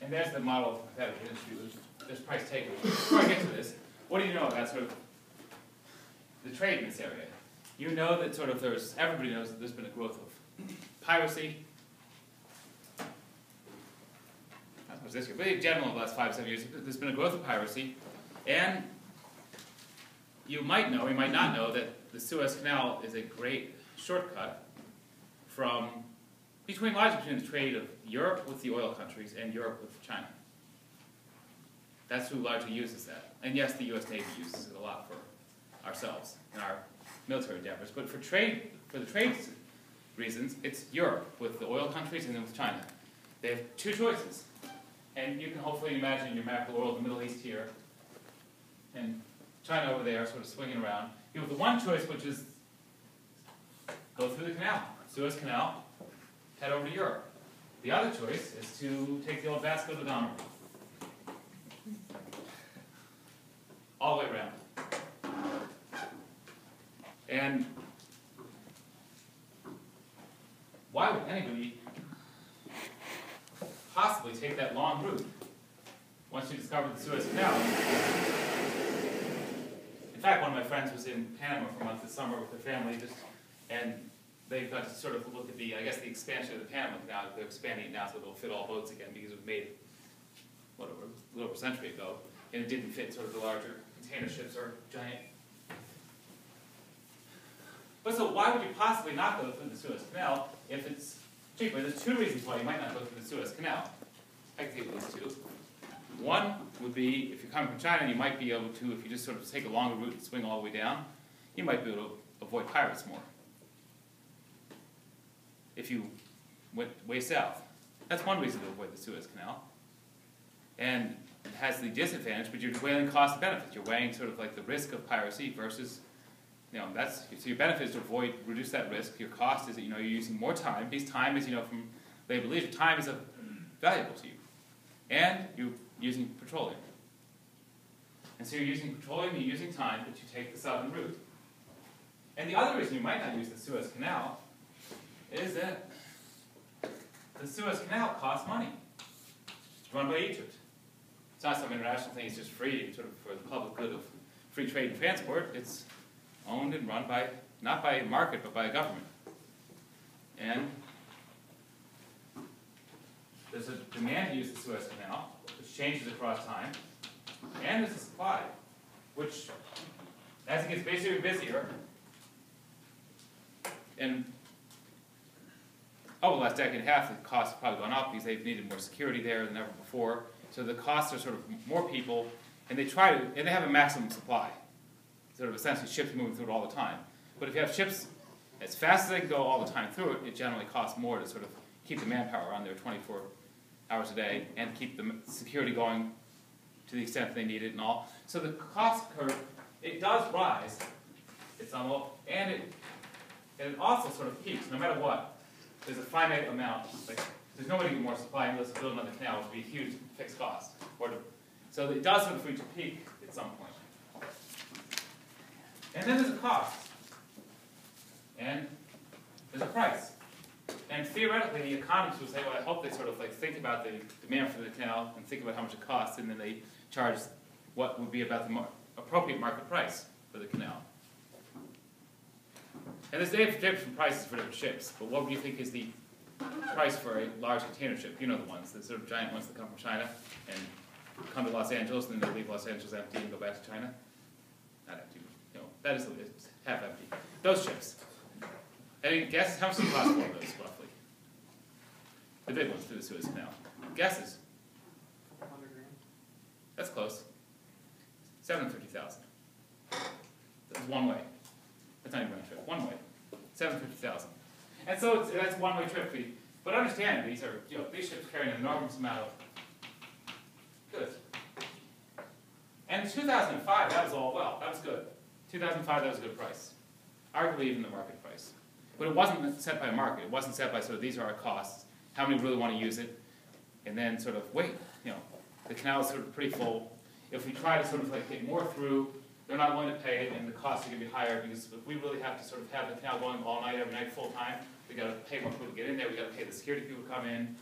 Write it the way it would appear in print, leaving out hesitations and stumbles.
And there's the model of competitive industry. There's price taking. Before I get to this, what do you know about sort of the trade in this area? You know that sort of everybody knows that there's been a growth of piracy. Not much this year, but in general, in the last 5 or 7 years, there's been a growth of piracy. And you might know, you might not know, that the Suez Canal is a great shortcut largely between the trade of Europe with the oil countries and Europe with China. That's who largely uses that. And yes, the US Navy uses it a lot for ourselves in our military endeavors. But for the trade reasons, it's Europe with the oil countries and then with China. They have two choices. And you can hopefully imagine your map of the world, the Middle East here, and China over there sort of swinging around. You have the one choice, which is go through the canal, Suez Canal, head over to Europe. The other choice is to take the old Vasco da Gama route. All the way around. And why would anybody possibly take that long route once you discover the Suez Canal? In fact, one of my friends was in Panama for a month this summer with their family, and they got to sort of look at the expansion of the Panama Canal. They're expanding it now so it'll fit all boats again because it was made, whatever, a little over a century ago, and it didn't fit sort of the larger container ships or giant. But so why would you possibly not go through the Suez Canal if it's cheaper? There's two reasons why you might not go through the Suez Canal. I can think of these two. One would be, if you're coming from China, you might be able to, if you just sort of take a longer route and swing all the way down, you might be able to avoid pirates more if you went way south. That's one reason to avoid the Suez Canal. And it has the disadvantage, but you're weighing cost and benefit. You're weighing sort of like the risk of piracy versus, so your benefit is to reduce that risk. Your cost is that, you're using more time. Because time is, from labor leisure, time is valuable to you. And you're using petroleum. And so you're using petroleum, you're using time, but you take the southern route. And the other reason you might not use the Suez Canal is that the Suez Canal costs money. It's run by Egypt. It's not some international thing, it's just free, sort of for the public good of free trade and transport. It's owned and run by, not by a market, but by a government. And there's a demand to use the Suez Canal, which changes across time, and there's a supply, which, as it gets busier and busier, and over the last decade and a half, the costs have probably gone up because they've needed more security there than ever before. So the costs are sort of more people, and they have a maximum supply. Sort of essentially ships moving through it all the time. But if you have ships as fast as they can go all the time through it, it generally costs more to sort of keep the manpower on there 24 hours a day and keep the security going to the extent they need it and all. So the cost curve, it does rise, and it also sort of peaks, no matter what. There's a finite amount. There's no way to get more supply unless you build another canal, which would be a huge fixed cost. So it does sort of reach a peak at some point. And then there's a cost. And there's a price. And theoretically, the economists would say, well, I hope they sort of think about the demand for the canal and think about how much it costs, and then they charge what would be about the appropriate market price for the canal. And there's different prices for different ships, but what would you think is the price for a large container ship? You know the ones, the sort of giant ones that come from China and come to Los Angeles, and then they leave Los Angeles empty and go back to China? Not empty, that is half empty. Those ships. Any guesses? How much do they cost for those, roughly? The big ones through the Suez Canal. Guesses? 100 grand. That's close. $750,000. That's one way. That's not even round trip. One way. $750,000. And so that's a one-way trip fee. But understand, these ships carry an enormous amount of goods. And in 2005, that was that was good. 2005, that was a good price. Arguably even the market price. But it wasn't set by market. It wasn't set by these are our costs. How many really want to use it? And then sort of, wait, the canal is sort of pretty full. If we try to sort of get more through, they're not willing to pay it, and the costs are going to be higher because if we really have to sort of have the canal going all night, every night, full time, we've got to pay more people to get in there, we've got to pay the security people to come in,